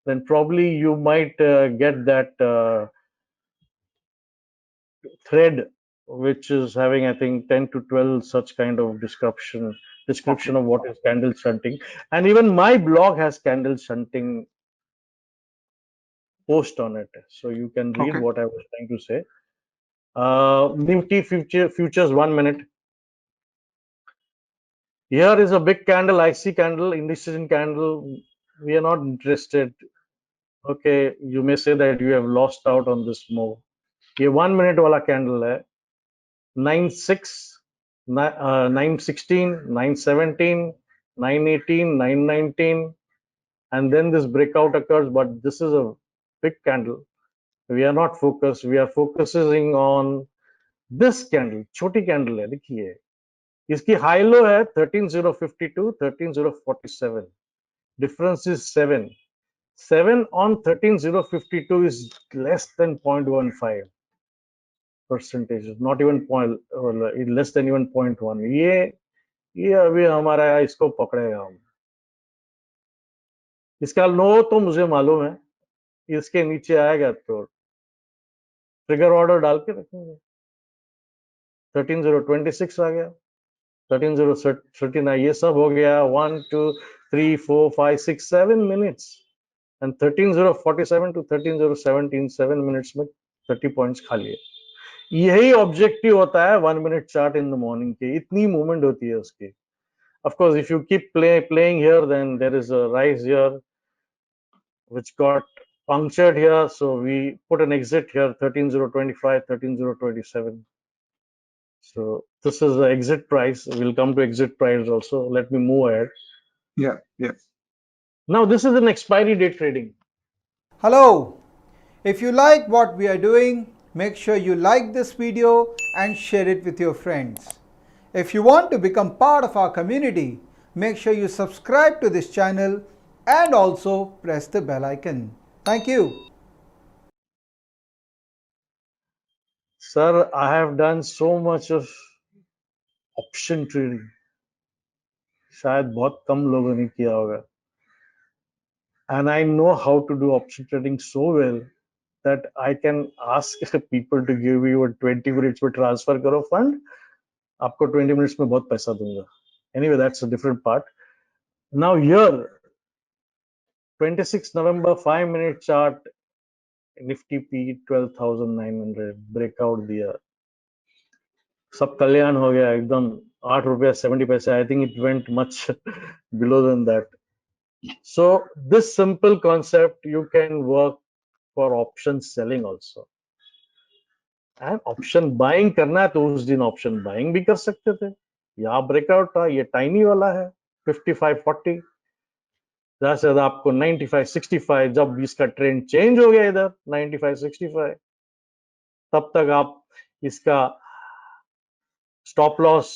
then probably you might get that thread which is having I think 10 to 12 such kind of description Okay. of what is candle shunting, and even my blog has candle shunting post on it, so you can read Okay. what I was trying to say. Nifty futures 1 minute. Here is a big candle, IC candle, indecision candle. We are not interested. Okay, you may say that you have lost out on this move. ये 1 minute वाला candle है. 9/6, 9/16, 9/17, 9/18, 9/19, and then this breakout occurs. But this is a big candle. We are not focused. We are focusing on this candle. छोटी candle है, देखिए. इसकी high low है 13,052, 13,047. Difference is 7. 7 on 13,052 is less than 0.15 percentage, not even point, less than even 0.1. ये अभी हमारा इसको पकड़ेगा हम. इसका लो तो मुझे मालूम है, इसके नीचे आएगा तो ट्रिगर ऑर्डर डाल के रखेंगे. 13,026 आ गया, 13,039, ये सब हो गया 1 2 3 4 5 6 7 मिनट्स, एंड 13,047 टू 13,017 7 मिनट्स में 30 पॉइंट्स खा लिए. यही ऑब्जेक्टिव होता है 1 minute chart in the morning के. इतनी मूवमेंट होती है उसकी. Of course, if you keep playing here, then there is a rise here, which got punctured here. So we put an exit here, 13,025, 13,027. So this is the exit price. We'll come to exit price also. Let me move ahead. Yeah. Yeah. Now, this is an expiry day trading. Hello. If you like what we are doing, make sure you like this video and share it with your friends. If you want to become part of our community, make sure you subscribe to this channel and also press the bell icon. Thank you. Sir, I have done so much of option trading शायद बहुत कम लोगों ने किया होगा, and I know how to do option trading so well that I can ask people to give you a 20 minutes में transfer करो fund, आपको 20 minutes में बहुत पैसा दूंगा. Anyway, that's a different part. Now here, 26 November, 5-minute chart, Nifty P 12,900 breakout दिया, सब कल्याण हो गया एकदम. ₹8.70. I think it went much below than that. So this simple concept you can work for option selling also. And option buying करना है तो उस दिन option buying भी कर सकते थे. यहाँ breakout था, ये tiny वाला है 55.40, ज्यादा से ज्यादा आपको 95.65. जब इसका ट्रेंड चेंज हो गया इधर 95.65, तब तक आप इसका स्टॉप लॉस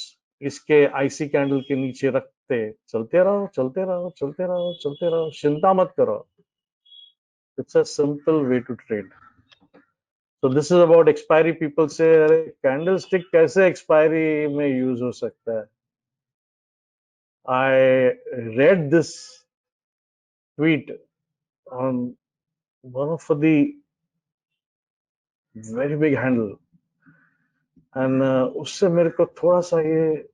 इसके आईसी कैंडल के नीचे रखते चलते रहो चलते रहो चलते रहो चलते रहो, चिंता मत करो. It's a simple way to trade. So this is about expiry. People say अरे कैंडल स्टिक कैसे एक्सपायरी में यूज हो सकता है. I read this tweet on one of the very big handle and उससे मेरे को थोड़ा सा ये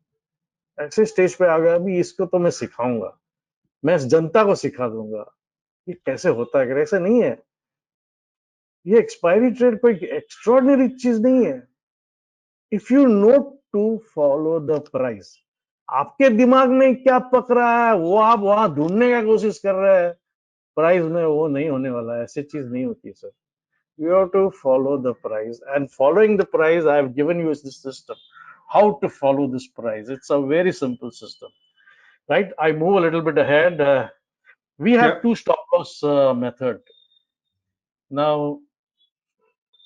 ऐसे स्टेज पे आ गया, अभी इसको तो मैं सिखाऊंगा, मैं इस जनता को सिखा दूंगा ये कैसे होता है. ऐसा नहीं है, ये एक्सपायरी ट्रेड कोई एक्स्ट्रॉर्डिनरी चीज नहीं है. If you know to follow the price, आपके दिमाग में क्या पक रहा है वो आप वहां ढूंढने का कोशिश कर रहे हैं, प्राइस में वो नहीं होने वाला है. ऐसी चीज नहीं होती sir. You have to follow the price, and following the price, I have given you this system how to follow this price. It's a very simple system, right? I move a little bit ahead. We have Yeah. two stop loss method. Now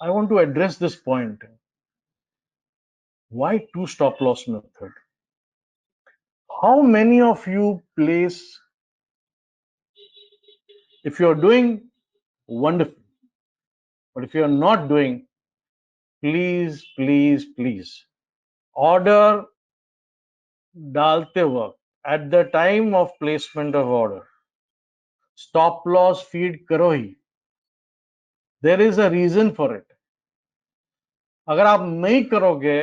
I want to address this point. Why two stop loss method? How many of you place, if you're doing, wonderful, but if you're not doing, please please please order डालते वक्त at the time of placement of order stop loss feed करो ही. there is a reason for it. अगर आप नहीं करोगे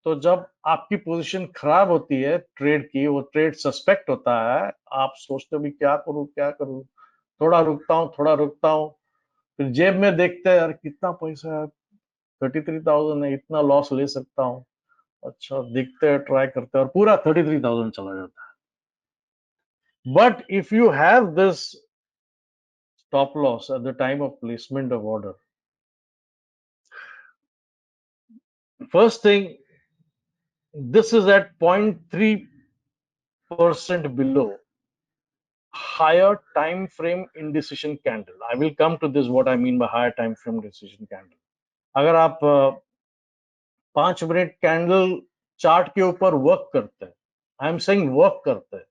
तो जब आपकी पोजीशन खराब होती है ट्रेड की, वो ट्रेड सस्पेक्ट होता है, आप सोचते हो भी क्या करूं, थोड़ा रुकता हूं, फिर जेब में देखते हैं यार कितना पैसा है, 33,000 है, इतना लॉस ले सकता हूं. अच्छा देखते हैं, ट्राई करते हैं और पूरा 33,000 चला जाता है. But if you have this stop loss at the time of placement of order, first thing, this is at 0.3% below higher time frame indecision candle. I will come to this what I mean by higher time frame indecision candle. अगर आप 5 minute candle chart के ऊपर work करते हैं, आई am saying work करते हैं,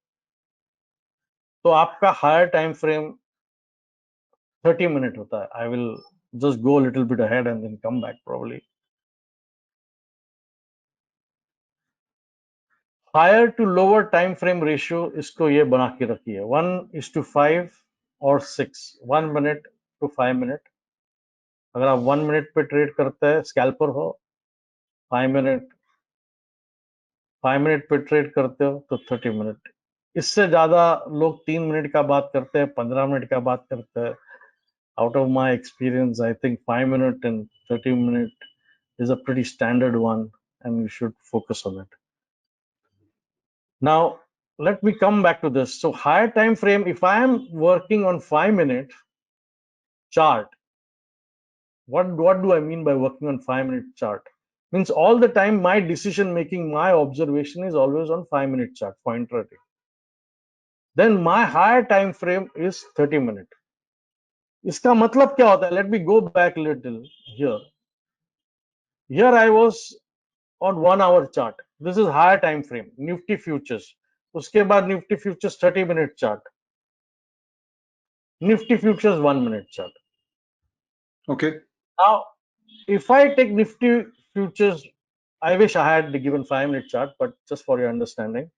तो आपका हायर टाइम फ्रेम 30 मिनट होता है. I will just go a little bit ahead and then come back probably. Higher to lower time frame ratio इसको ये बना के रखिए 1:5 और 6, 1 minute to 5 minute. अगर आप 1 मिनट पे ट्रेड करते हैं स्कैल्पर हो, 5 मिनट पे ट्रेड करते हो तो 30 मिनट. इससे ज्यादा लोग 3 मिनट का बात करते हैं, 15 मिनट का बात करते हैं. Out of my experience, I think 5 minute and 30 minute is a pretty standard one, and you should focus on it. Now, let me come back to this. So, higher time frame, if I am working on 5-minute chart, what do I mean by working on 5-minute chart? Means all the time my decision making, my observation is always on 5-minute chart, pointer. Then my higher time frame is 30 minute. इसका मतलब क्या होता है? Let me go back a little here. Here I was on 1 hour chart. This is higher time frame, Nifty futures. उसके बाद Nifty futures 30 minute chart. Nifty futures 1 minute chart. Okay. Now, if I take Nifty futures I wish I had given 5-minute chart, but just for your understanding,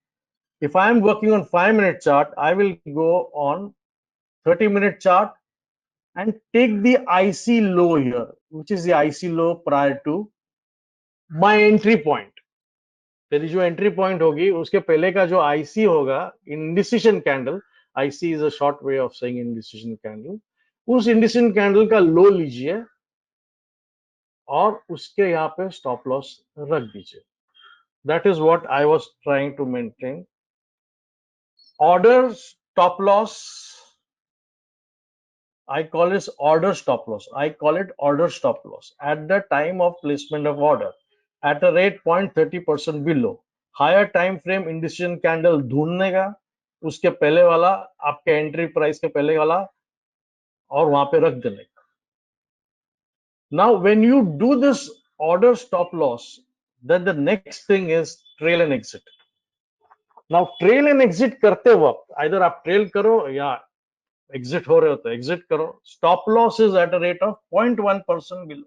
if I am working on 5-minute chart, I will go on 30-minute chart and take the IC low here, which is the IC low prior to my entry point. तेरी जो entry point होगी उसके पहले का जो IC होगा, indecision candle, IC is a short way of saying indecision candle, उस indecision candle का लो लीजिए और उसके यहाँ पे स्टॉप लॉस रख दीजिए. That is what I was trying to maintain. Order stop loss, I call this order stop loss. I call it order stop loss at the time of placement of order at a rate 0.30% below. Higher time frame indecision candle ढूंढने का, उसके पहले वाला आपके entry price के पहले वाला और वहां पे रख देने का. Now when you do this order stop loss, then the next thing is trail and exit. Now trail and exit करते वक्त either आप trail करो या एग्जिट हो रहे हो तो एग्जिट करो. Stop loss is at a rate of 0.1% below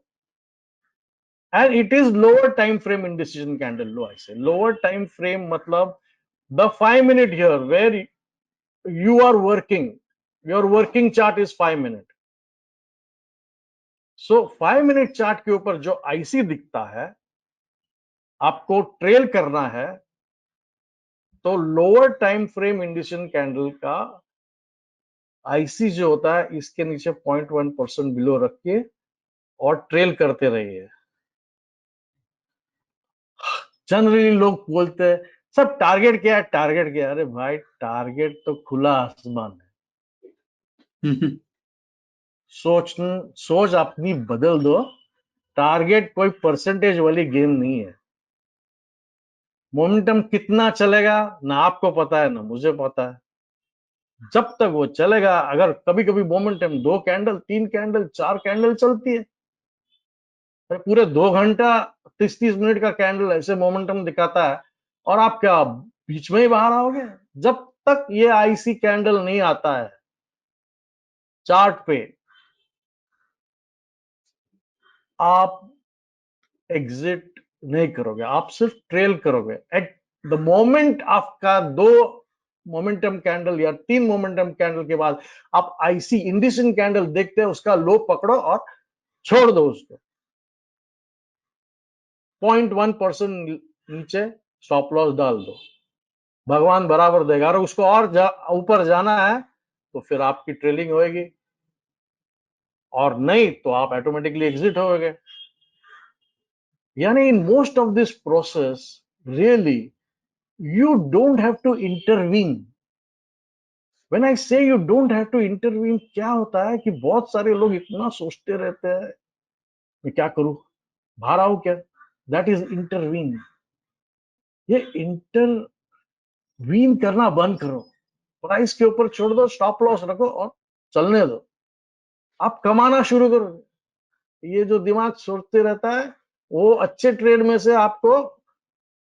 and it is lower time frame indecision candle low. I say lower time frame मतलब the 5-minute here where you are working, your working chart is 5-minute. So 5-minute chart के ऊपर जो IC दिखता है, आपको trail करना है तो lower time frame indecision candle का आईसी जो होता है इसके नीचे 0.1% बिलो रख के और ट्रेल करते रहिए. जनरली लोग बोलते हैं सब टारगेट क्या है, टारगेट क्या है. अरे भाई टारगेट तो खुला आसमान है. सोच अपनी बदल दो. टारगेट कोई परसेंटेज वाली गेम नहीं है. मोमेंटम कितना चलेगा ना आपको पता है ना मुझे पता है. जब तक वो चलेगा, अगर कभी कभी मोमेंटम 2 कैंडल 3 कैंडल 4 कैंडल चलती है, पूरे 2 घंटा 30 मिनट का कैंडल ऐसे मोमेंटम दिखाता है और आप क्या बीच में ही बाहर आओगे. जब तक ये आईसी कैंडल नहीं आता है चार्ट पे, आप एग्जिट नहीं करोगे, आप सिर्फ ट्रेल करोगे. एट द मोमेंट आपका 2 मोमेंटम कैंडल या 3 मोमेंटम कैंडल के बाद आप आईसी इंडिसिजन कैंडल देखते हैं, उसका लो पकड़ो और छोड़ दो उसको. 0.1% नीचे स्टॉप लॉस डाल दो. भगवान बराबर देगा. और उसको और ऊपर जाना है तो फिर आपकी ट्रेलिंग होगी, और नहीं तो आप ऑटोमेटिकली एग्जिट होगे. यानी in most of this process really you don't have to intervene. When I say you don't have to intervene, क्या होता है कि बहुत सारे लोग इतना सोचते रहते हैं मैं क्या करूं, बाहर आऊं क्या. That is intervene. ये इंटरवीन करना बंद करो. प्राइस के ऊपर छोड़ दो, स्टॉप लॉस रखो और चलने दो. आप कमाना शुरू करो. ये जो दिमाग सोचते रहता है वो अच्छे ट्रेड में से आपको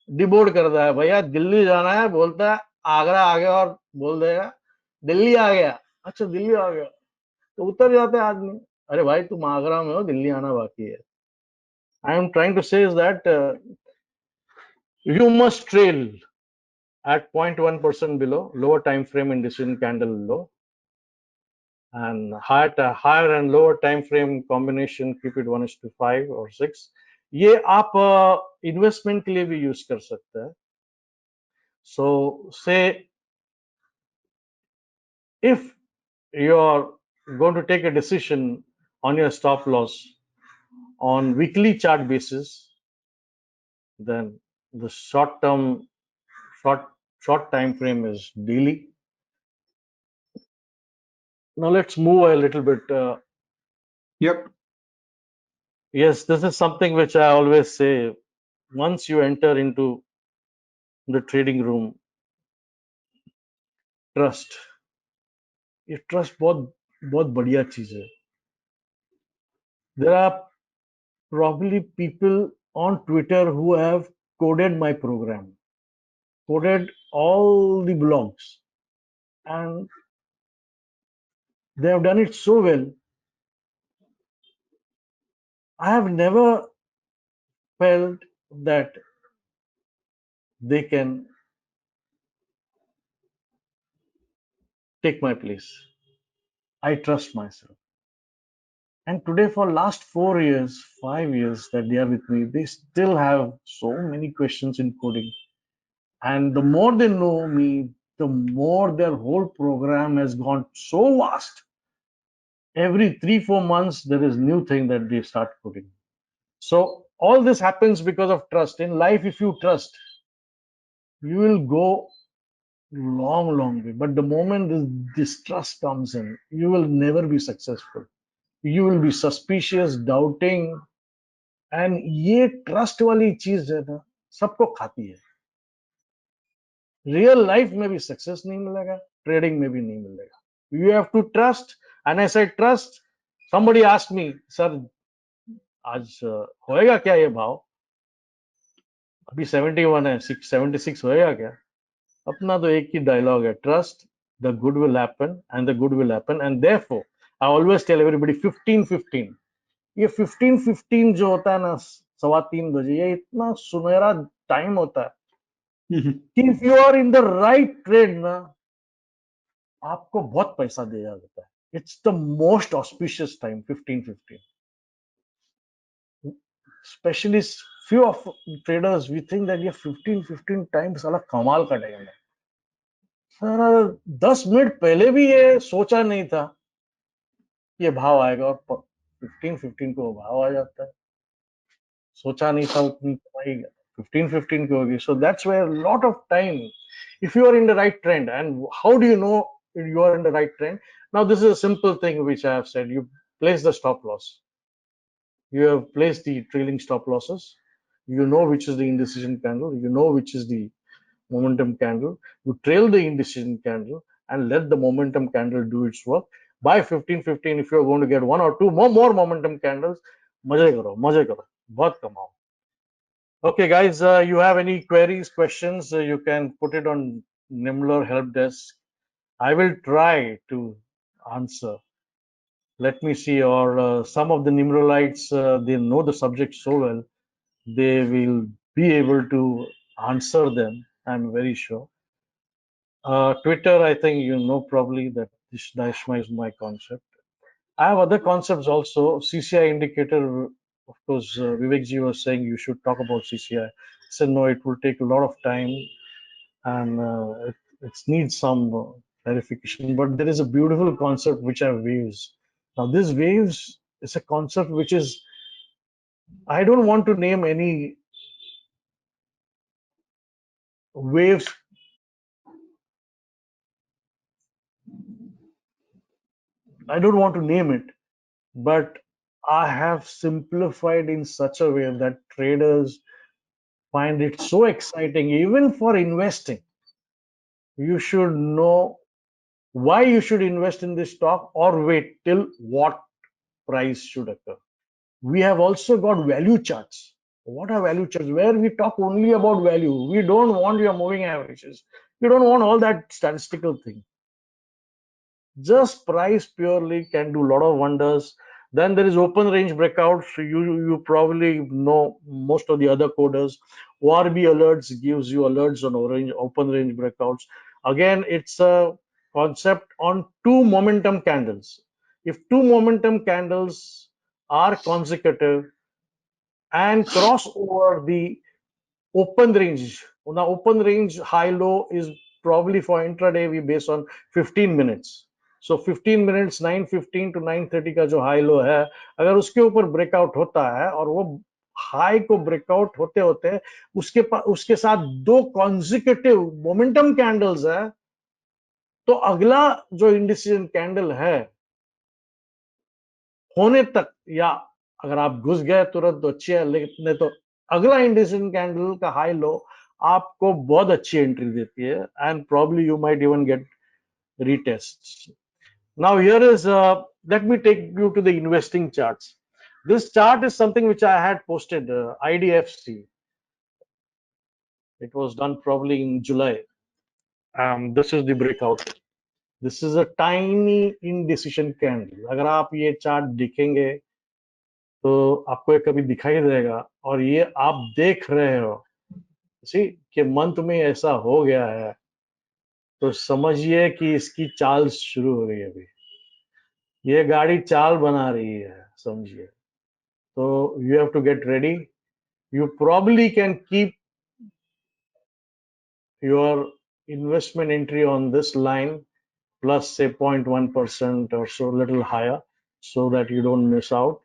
डिबोर्ड करता है. भैया दिल्ली जाना है, बोलता है आगरा आ गया और बोल देगा दिल्ली आ गया. अच्छा दिल्ली आ गया तो उतर जाते हैं आदमी. अरे भाई तुम आगरा में हो, दिल्ली आना बाकी है. आई एम ट्राइंग टू से is that you must trail at 0.1% below lower time frame indecision candle low, and higher and lower time frame combination keep it 1:5 or 6. ये आप इन्वेस्टमेंट के लिए भी यूज कर सकते हैं. सो से if you're going to take a decision on your stop loss on weekly chart basis, then the short time frame is daily. Now let's move a little bit. Yep. Yes, this is something which I always say. Once you enter into the trading room, trust. ये trust बहुत बहुत बढ़िया चीज है. There are probably people on Twitter who have coded my program, coded all the blogs, and they have done it so well. I have never felt that they can take my place. I trust myself. And today, for last 4 years, 5 years that they are with me, they still have so many questions in coding. And the more they know me, the more their whole program has gone so vast. Every 3 4 months, there is new thing that they start coding. So all this happens because of trust. In life, if you trust, you will go long way. But the moment this distrust comes in, you will never be successful. You will be suspicious, doubting, and ये trust वाली चीज है ना, सबको खाती है. Real life में भी सक्सेस नहीं मिलेगा, ट्रेडिंग में भी नहीं मिलेगा. You have to trust. And I say trust. somebody asked me, sir आज होएगा क्या ये भाव, अभी 71 है, 76 होएगा क्या? अपना तो एक ही डायलॉग है, trust the good will happen and the good will happen. And therefore I always tell everybody 15-15. ये 15-15 जो होता है ना, 3:15 बजे, ये इतना सुनहरा टाइम होता है कि if you are in the right trade ना, आपको बहुत पैसा दिया जाता है. It's the most auspicious time 15-15. Specially few of traders we think that ये 15-15 टाइम साला कमाल का टाइम है. सर 10 मिनट पहले भी ये सोचा नहीं था ये भाव आएगा, और 15-15 को भाव आ जाता है. सोचा नहीं था उतनी कमाई 15-15 की होगी. So that's where a lot of time, if you are in the right trend. And how do you know you are in the right trend? Now this is a simple thing which I have said. You place the stop loss. You have placed the trailing stop losses. You know which is the indecision candle. You know which is the momentum candle. You trail the indecision candle and let the momentum candle do its work. By 15-15, if you're going to get one or two more momentum candles, मजे करो, बहुत कमाओ. Okay, guys, you have any queries, questions, you can put it on Nimler help desk. I will try to answer. Let me see, or some of the Nimrolites, they know the subject so well, they will be able to answer them, I'm very sure. Twitter, I think you know probably that Dashma is my concept. I have other concepts also. CCI indicator, of course, Vivekji was saying you should talk about CCI. I said no, it will take a lot of time and it needs some clarification. But there is a beautiful concept which are waves. Now, this waves is a concept which is, I don't want to name any waves. I don't want to name it, but I have simplified in such a way that traders find it so exciting, even for investing. You should know why you should invest in this stock or wait till what price should occur. We have also got value charts. What are value charts? Where we talk only about value. We don't want your moving averages. We don't want all that statistical thing. Just price purely can do a lot of wonders. Then there is open range breakouts. You probably know most of the other coders. ORB alerts gives you alerts on open range breakouts. Again, it's a concept on two momentum candles. If two momentum candles are consecutive and cross over the open range, now open range high low is probably for intraday we base on 15 minutes. So 15 minutes 9:15 to 9:30 का जो high low है, अगर उसके ऊपर breakout होता है और वो हाई को ब्रेकआउट होते होते उसके साथ दो कॉन्जिक्यूटिव मोमेंटम कैंडल्स है, तो अगला जो इंडिसीजन कैंडल है होने तक, या अगर आप घुस गए तुरंत तो अच्छी है, लेकिन नहीं तो अगला इंडिसीजन कैंडल का हाई लो आपको बहुत अच्छी एंट्री देती है. And probably you might even get retests. Now here is, let me take you to the investing charts. This chart is something which I had posted, IDFC. It was done probably in July. This is the breakout. This is a tiny indecision candle. अगर आप ये chart देखेंगे तो आपको ये कभी दिखाई देगा और ये आप देख रहे हो सी कि मंथ में ऐसा हो गया है, तो समझिए कि इसकी चाल शुरू हो गई है अभी। ये गाड़ी चाल बना रही है, समझिए। तो you have to get ready. You probably can keep your investment entry on this line plus say 0.1% or so, little higher, so that you don't miss out.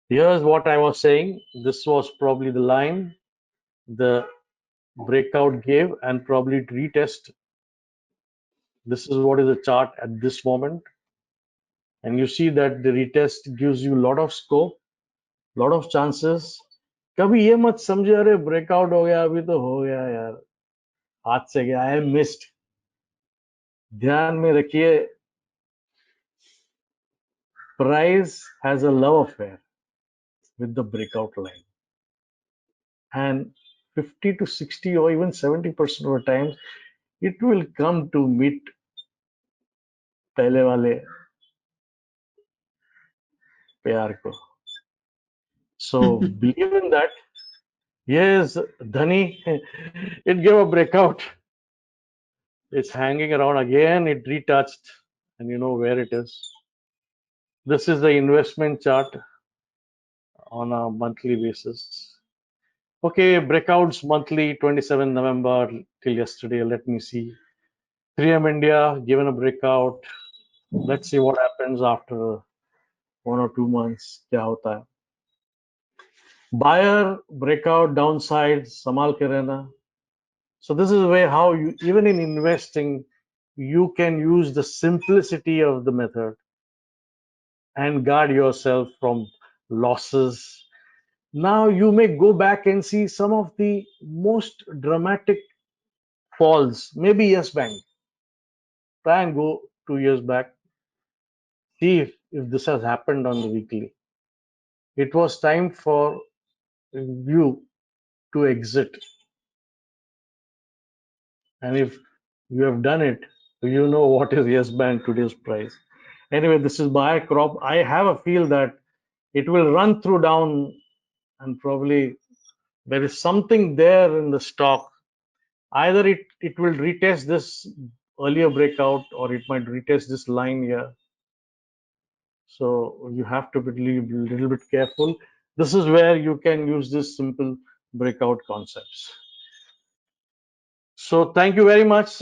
Here's what I was saying. This was probably the line the breakout gave and probably retest. This is what is the chart at this moment. And you see that the retest gives you a lot of scope, lot of chances. कभी ये मत समझे अरे breakout हो गया, अभी तो हो गया यार, हाथ से गया, आई मिस्ड. ध्यान में रखिए, price has a love affair with the breakout line, and 50 to 60 or even 70% of the times it will come to meet पहले वाले प्यार को. So believe in that. Yes, Dhani, it gave a breakout. It's hanging around again. It retouched, and you know where it is. This is the investment chart on a monthly basis. Okay, breakouts monthly, 27 November till yesterday. Let me see. 3M India given a breakout. Let's see what happens after 1 or 2 months. क्या होता है? Buyer breakout downside, संभाल के रहना. So this is where how you, even in investing, you can use the simplicity of the method and guard yourself from losses. Now you may go back and see some of the most dramatic falls. Maybe Yes Bank. Try and go 2 years back. See if this has happened on the weekly. It was time for you to exit. And if you have done it, you know what is Yes Bank today's price. Anyway, this is buy crop. I have a feel that it will run through down, and probably there is something there in the stock. Either it will retest this earlier breakout, or it might retest this line here. So you have to be a little bit careful. This is where you can use this simple breakout concepts. So thank you very much,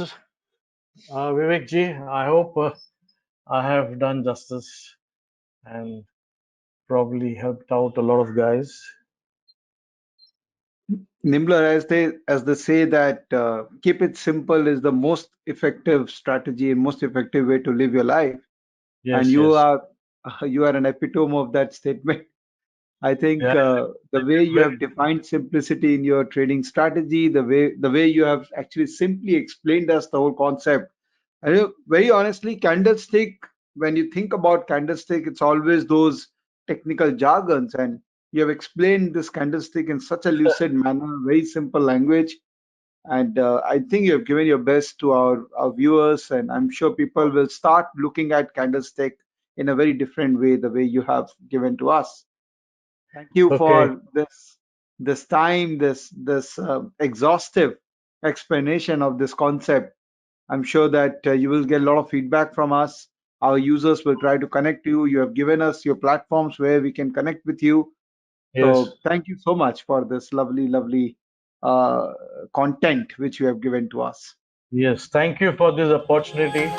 Vivek ji. I hope I have done justice and probably helped out a lot of guys. Nimbler, as they say that keep it simple is the most effective strategy and most effective way to live your life. Yes, And you yes. are you are an epitome of that statement. I think Yeah, the way you have defined simplicity in your trading strategy, the way you have actually simply explained us the whole concept. And very honestly, candlestick, when you think about candlestick, it's always those technical jargons, and you have explained this candlestick in such a lucid manner, very simple language. And I think you have given your best to our viewers, and I'm sure people will start looking at candlestick in a very different way, the way you have given to us. Thank you okay. for this time, this exhaustive explanation of this concept. I'm sure that you will get a lot of feedback from us. Our users will try to connect to you. You have given us your platforms where we can connect with you. Yes. So thank you so much for this lovely, lovely uh, content which you have given to us. Yes. Thank you for this opportunity.